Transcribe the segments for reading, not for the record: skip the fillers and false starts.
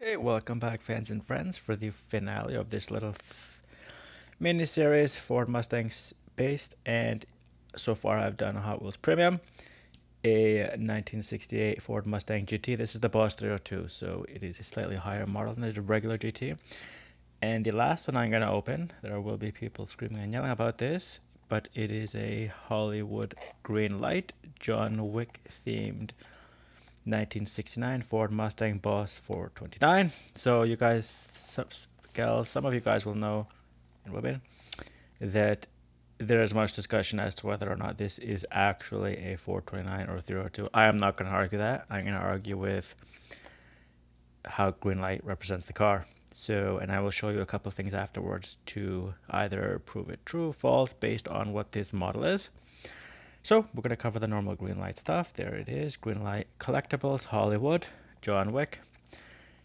Hey, welcome back, fans and friends, for the finale of this little mini-series Ford Mustangs based. And so far I've done a Hot Wheels Premium, a 1968 Ford Mustang GT. This is the Boss 302, so it is a slightly higher model than the regular GT. And the last one I'm going to open, there will be people screaming and yelling about this, but it is a Hollywood Greenlight John Wick themed 1969 Ford Mustang Boss 429. So you guys, some of you guys will know, and women, that there is much discussion as to whether or not this is actually a 429 or 302. I am not going to argue that. I'm going to argue with how Greenlight represents the car. So, and I will show you a couple of things afterwards to either prove it true, false, based on what this model is. So we're going to cover the normal Greenlight stuff. There it is, Greenlight Collectibles, Hollywood, John Wick,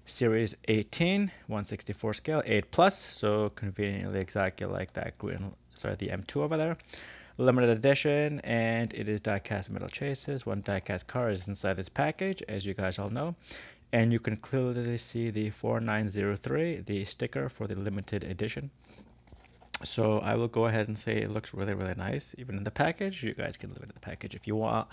Series 18, 1/64 scale, 8 plus, so conveniently exactly like that the M2 over there. Limited edition, and it is die-cast metal chases. One die-cast car is inside this package, as you guys all know. And you can clearly see the 4903, the sticker for the limited edition. So I will go ahead and say it looks really, really nice. Even in the package, you guys can leave it in the package if you want.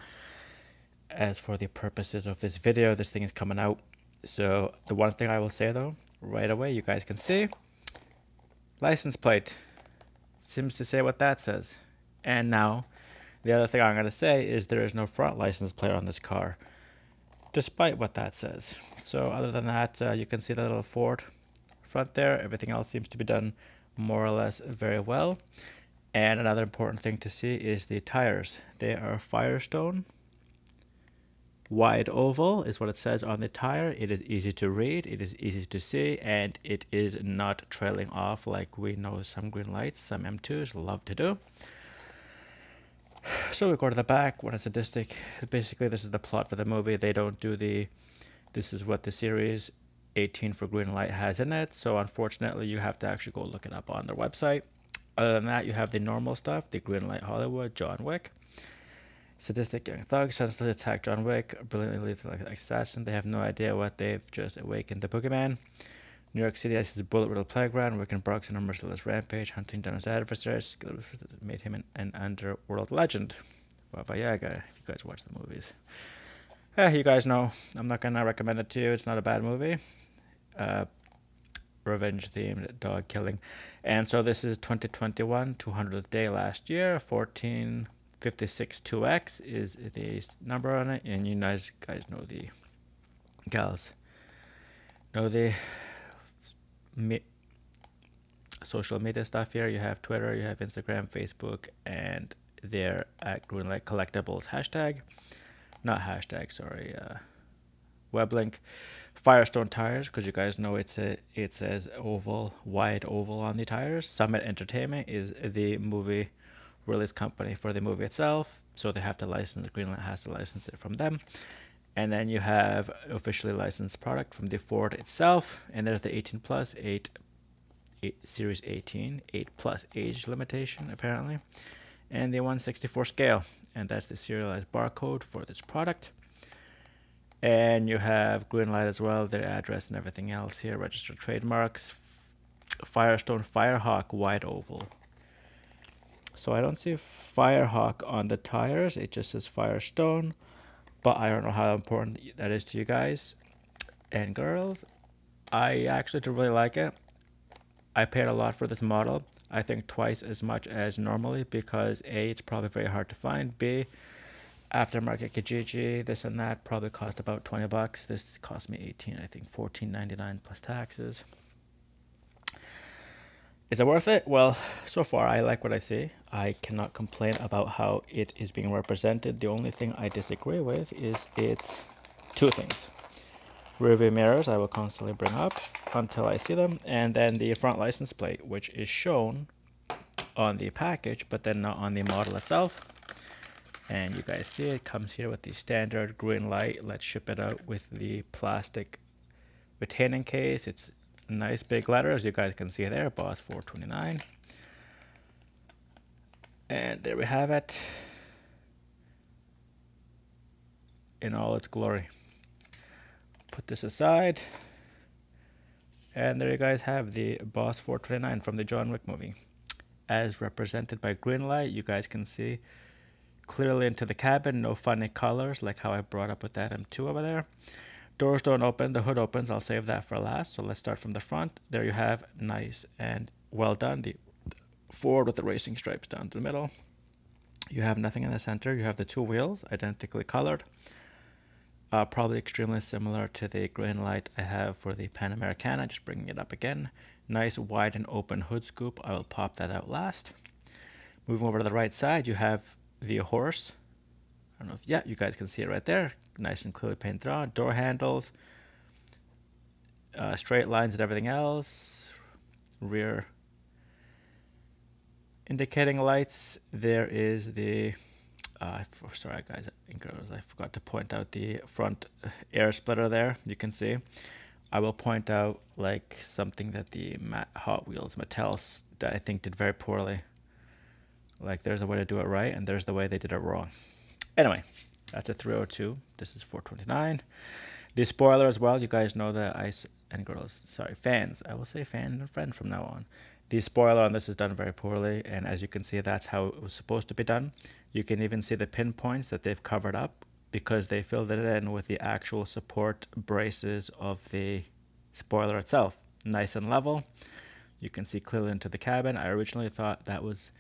As for the purposes of this video, this thing is coming out. So the one thing I will say though, right away, you guys can see, license plate. Seems to say what that says. And now, the other thing I'm going to say is there is no front license plate on this car, despite what that says. So other than that, you can see the little Ford front there. Everything else seems to be done more or less very well. And another important thing to see is the tires. They are Firestone wide oval is what it says on the tire. It is easy to read, it is easy to see, and it is not trailing off like we know some Greenlights, some M2s love to do. So we go to the back. When it's sadistic, basically this is the plot for the movie. They don't do this is what the series 18 for Greenlight has in it, so unfortunately you have to actually go look it up on their website. Other than that, you have the normal stuff, the Greenlight Hollywood, John Wick, sadistic young thug senselessly attack John Wick, brilliantly like assassin. They have no idea what they've just awakened the boogeyman. New York City has his bullet-riddled playground. Wick embarks on a merciless rampage, hunting down his adversaries. Made him an underworld legend. Baba Yaga, if you guys watch the movies. You guys know, I'm not going to recommend it to you. It's not a bad movie. Revenge themed dog killing. And so this is 2021, 200th day last year. 1456 2X is the number on it. And you guys know the gals know the social media stuff here. You have Twitter, you have Instagram, Facebook, and they're at Greenlight Collectibles hashtag. Not hashtag, sorry, web link. Firestone tires, because you guys know it says oval, wide oval on the tires. Summit Entertainment is the movie release company for the movie itself, so they have to license, Greenlight has to license it from them. And then you have officially licensed product from the Ford itself, and there's the 18 plus, 8 Series 18, 8 plus age limitation apparently, and the 1/64 scale, and that's the serialized barcode for this product. And you have Greenlight as well, their address and everything else here, registered trademarks, Firestone Firehawk wide oval. So I don't see Firehawk on the tires, it just says Firestone, but I don't know how important that is to you guys and girls. I actually do really like it. I paid a lot for this model. I think twice as much as normally because A, it's probably very hard to find. B, aftermarket Kijiji, this and that probably cost about 20 bucks. This cost me 18, I think $14.99 plus taxes. Is it worth it? Well, so far I like what I see. I cannot complain about how it is being represented. The only thing I disagree with is its two things. Rearview mirrors I will constantly bring up until I see them, and then the front license plate, which is shown on the package but then not on the model itself. And you guys see it comes here with the standard Greenlight let's ship it out with the plastic retaining case. It's nice big letters, you guys can see there, Boss 429. And there we have it in all its glory. Put this aside. And there you guys have the Boss 429 from the John Wick movie. As represented by Greenlight, you guys can see clearly into the cabin, no funny colors like how I brought up with that M2 over there. Doors don't open, the hood opens, I'll save that for last. So let's start from the front. There you have, nice and well done. The Ford with the racing stripes down the middle. You have nothing in the center. You have the two wheels, identically colored. Probably extremely similar to the Greenlight I have for the Pan Americana, just bringing it up again. Nice wide and open hood scoop. I will pop that out last. Moving over to the right side, you have the horse. I don't know if, yeah, you guys can see it right there. Nice and clearly painted on. Door handles, straight lines and everything else. Rear indicating lights. There is the sorry guys and girls, I forgot to point out the front air splitter there. You can see I will point out like something that the Hot Wheels Mattel I think did very poorly. Like there's a way to do it right and there's the way they did it wrong. Anyway, that's a 302. This is 429. The spoiler as well, you guys know that fans, I will say fan and friend from now on. The spoiler on this is done very poorly, and as you can see, that's how it was supposed to be done. You can even see the pinpoints that they've covered up because they filled it in with the actual support braces of the spoiler itself. Nice and level. You can see clearly into the cabin. I originally thought it was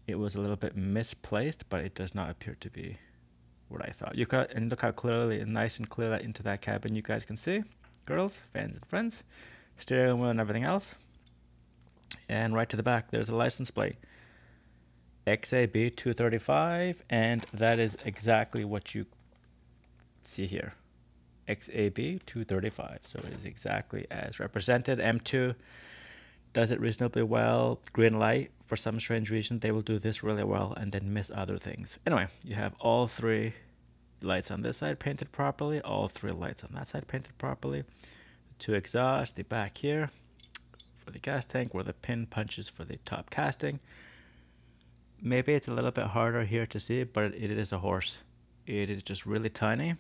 a little bit misplaced, but it does not appear to be what I thought. And look how clearly and nice and clear that into that cabin you guys can see. Girls, fans and friends, steering wheel and everything else. And right to the back, there's a license plate. XAB 235, and that is exactly what you see here. XAB 235, so it is exactly as represented. M2 does it reasonably well. Greenlight, for some strange reason, they will do this really well and then miss other things. Anyway, you have all three lights on this side painted properly, all three lights on that side painted properly. The two exhausts, the back here for the gas tank where the pin punches for the top casting. Maybe it's a little bit harder here to see, but it is a horse. It is just really tiny.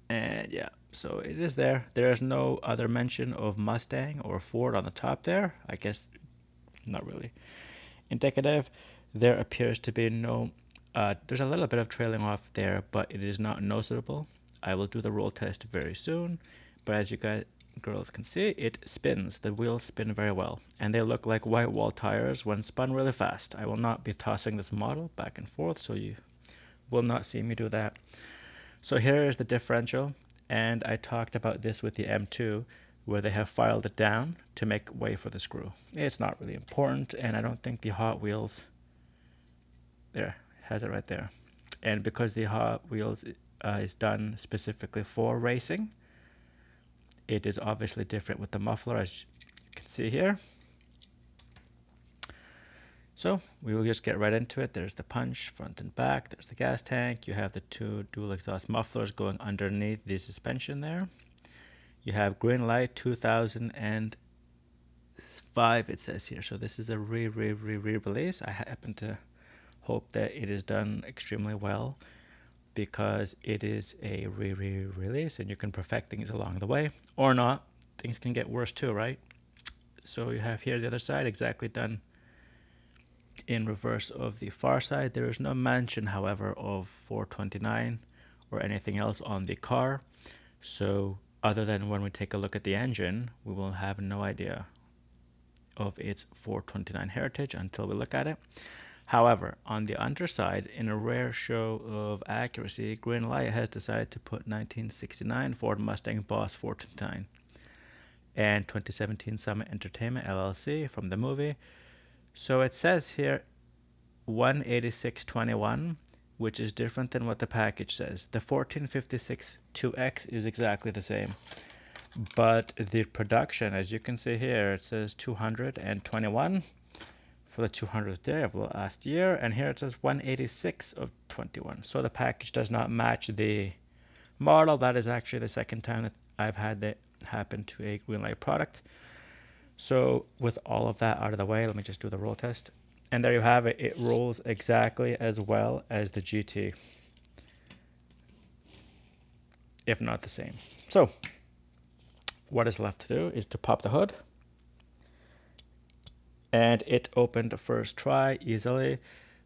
And yeah, so it is there. There is no other mention of Mustang or Ford on the top there. I guess not really indicative. There appears to be no, there's a little bit of trailing off there, but it is not noticeable. I will do the roll test very soon, but as you girls can see, it spins. The wheels spin very well, and they look like white wall tires when spun really fast. I will not be tossing this model back and forth, so you will not see me do that. So here is the differential, and I talked about this with the M2, where they have filed it down to make way for the screw. It's not really important, and I don't think the Hot Wheels, there, has it right there. And because the Hot Wheels is done specifically for racing, it is obviously different with the muffler, as you can see here. So we will just get right into it. There's the punch, front and back. There's the gas tank. You have the two dual exhaust mufflers going underneath the suspension there. You have Greenlight 2005, it says here. So this is a re-release. I happen to hope that it is done extremely well, because it is a re-release and you can perfect things along the way, or not. Things can get worse too, right? So you have here the other side exactly done in reverse of the far side. There is no mention, however, of 429 or anything else on the car. So other than when we take a look at the engine, we will have no idea of its 429 heritage until we look at it. However, on the underside, in a rare show of accuracy, Greenlight has decided to put 1969 Ford Mustang Boss 429 and 2017 Summit Entertainment LLC from the movie. So it says here 18621, which is different than what the package says. The 1456 2X is exactly the same, but the production, as you can see here, it says 221 for the 200th day of last year, and here it says 186 of 21. So the package does not match the model. That is actually the second time that I've had that happen to a Greenlight product. So with all of that out of the way, let me just do the roll test. And there you have it. It rolls exactly as well as the GT. if not the same. So what is left to do is to pop the hood, and it opened first try easily.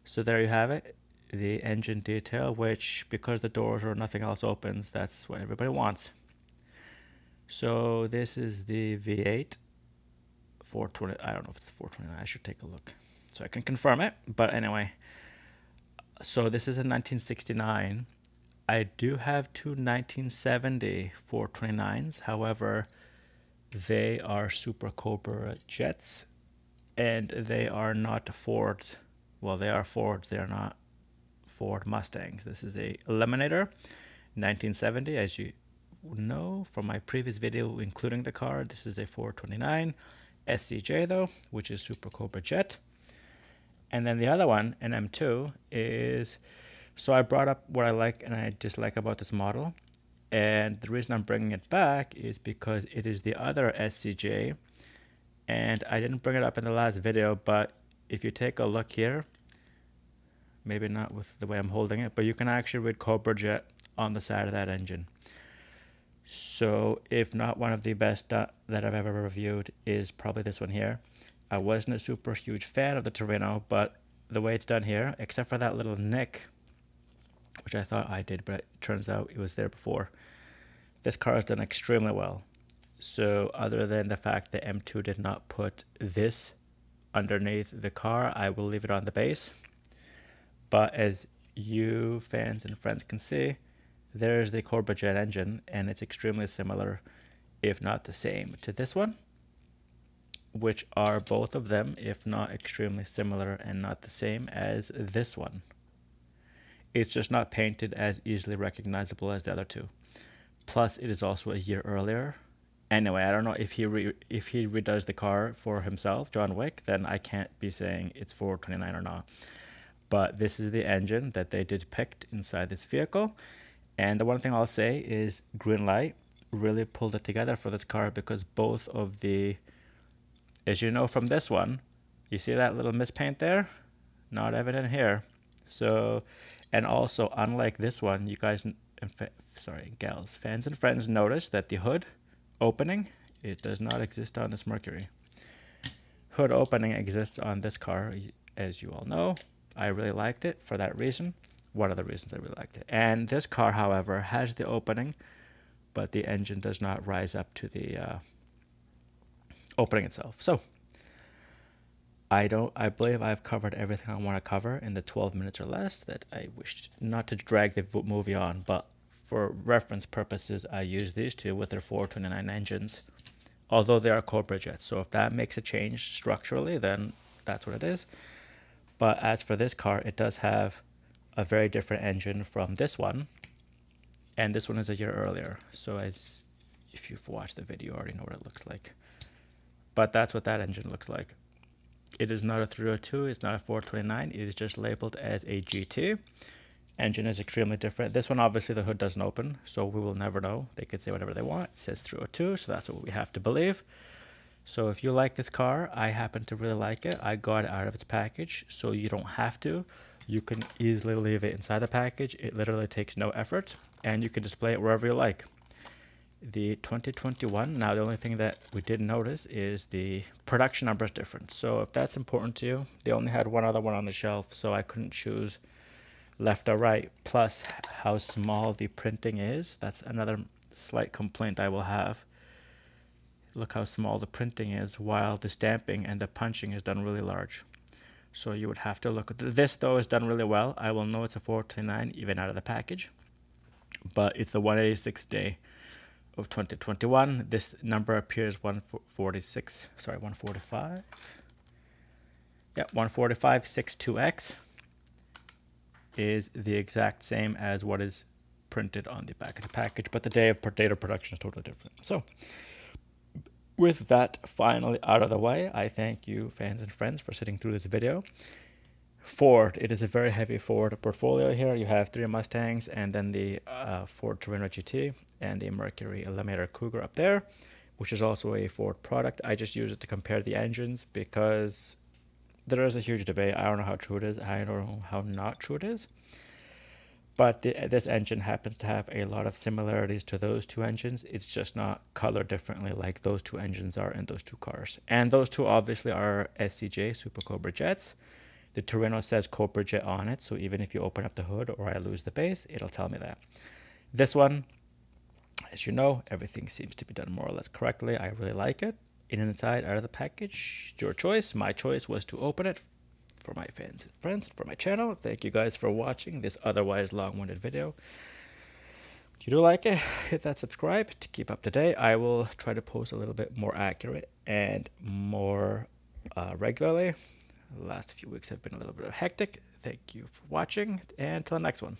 So there you have it, the engine detail, which because the doors or nothing else opens, that's what everybody wants. So this is the V8 420. I don't know if it's 429. I should take a look so I can confirm it. But anyway, so this is a 1969. I do have two 1970 429s. However, they are Super Cobra jets, and they are not Fords. Well, they are Fords. They are not Ford Mustangs. This is a Eliminator 1970, as you know from my previous video including the car. This is a 429 SCJ though, which is Super Cobra jet. And then the other one, an M2, is, so I brought up what I like and I dislike about this model, and the reason I'm bringing it back is because it is the other SCJ, and I didn't bring it up in the last video, but if you take a look here, maybe not with the way I'm holding it, but you can actually read Cobra jet on the side of that engine. So if not one of the best that I've ever reviewed is probably this one here. I wasn't a super huge fan of the Torino, but the way it's done here, except for that little nick, which I thought I did, but it turns out it was there before, this car is done extremely well. So other than the fact that M2 did not put this underneath the car, I will leave it on the base. But as you fans and friends can see, there's the Cobra jet engine, and it's extremely similar, if not the same, to this one, which are both of them, if not extremely similar and not the same as this one. It's just not painted as easily recognizable as the other two. Plus, it is also a year earlier. Anyway, I don't know if he redoes the car for himself, John Wick, then I can't be saying it's 429 or not. But this is the engine that they depict inside this vehicle. And the one thing I'll say is Greenlight really pulled it together for this car, because both of the, as you know from this one, you see that little mispaint there? Not evident here. So, and also unlike this one, you guys, sorry, gals, fans and friends, notice that the hood opening, it does not exist on this Mercury. Hood opening exists on this car, as you all know. I really liked it for that reason. One of the reasons I really liked it. And this car, however, has the opening, but the engine does not rise up to the opening itself. So I believe I've covered everything I want to cover in the 12 minutes or less that I wished, not to drag the movie on, but for reference purposes, I use these two with their 429 engines, although they are Cobra jets. So if that makes a change structurally, then that's what it is. But as for this car, it does have a very different engine from this one, and this one is a year earlier. So as if you've watched the video, you already know what it looks like. But that's what that engine looks like. It is not a 302, it's not a 429, it is just labeled as a GT. Engine is extremely different. This one, obviously, the hood doesn't open, so we will never know. They could say whatever they want. It says 302, so that's what we have to believe. So if you like this car, I happen to really like it. I got it out of its package, so you don't have to. You can easily leave it inside the package. It literally takes no effort, and you can display it wherever you like. The 2021, now the only thing that we did notice is the production number is different. So if that's important to you, they only had one other one on the shelf, so I couldn't choose left or right. Plus how small the printing is. That's another slight complaint I will have. Look how small the printing is, while the stamping and the punching is done really large. So you would have to look at this, though, is done really well. I will know it's a 429 even out of the package, but it's the 186th day of 2021. This number appears 145. Yeah, 14562X is the exact same as what is printed on the back of the package, but the date of production is totally different. So with that finally out of the way, I thank you, fans and friends, for sitting through this video. Ford, it is a very heavy Ford portfolio here. You have 3 Mustangs, and then the Ford Torino GT, and the Mercury Eliminator Cougar up there, which is also a Ford product. I just use it to compare the engines because there is a huge debate. I don't know how true it is. I don't know how not true it is. but this engine happens to have a lot of similarities to those two engines. It's just not colored differently like those two engines are in those two cars. And those two obviously are SCJ Super Cobra jets. The Torino says Cobra Jet on it, so even if you open up the hood or I lose the base, it'll tell me that. This one, as you know, everything seems to be done more or less correctly. I really like it. In and inside, out of the package, your choice. My choice was to open it for my fans and friends, for my channel. Thank you guys for watching this otherwise long-winded video. If you do like it, hit that subscribe to keep up to date. I will try to post a little bit more accurate and more regularly. The last few weeks have been a little bit hectic. Thank you for watching, and until the next one.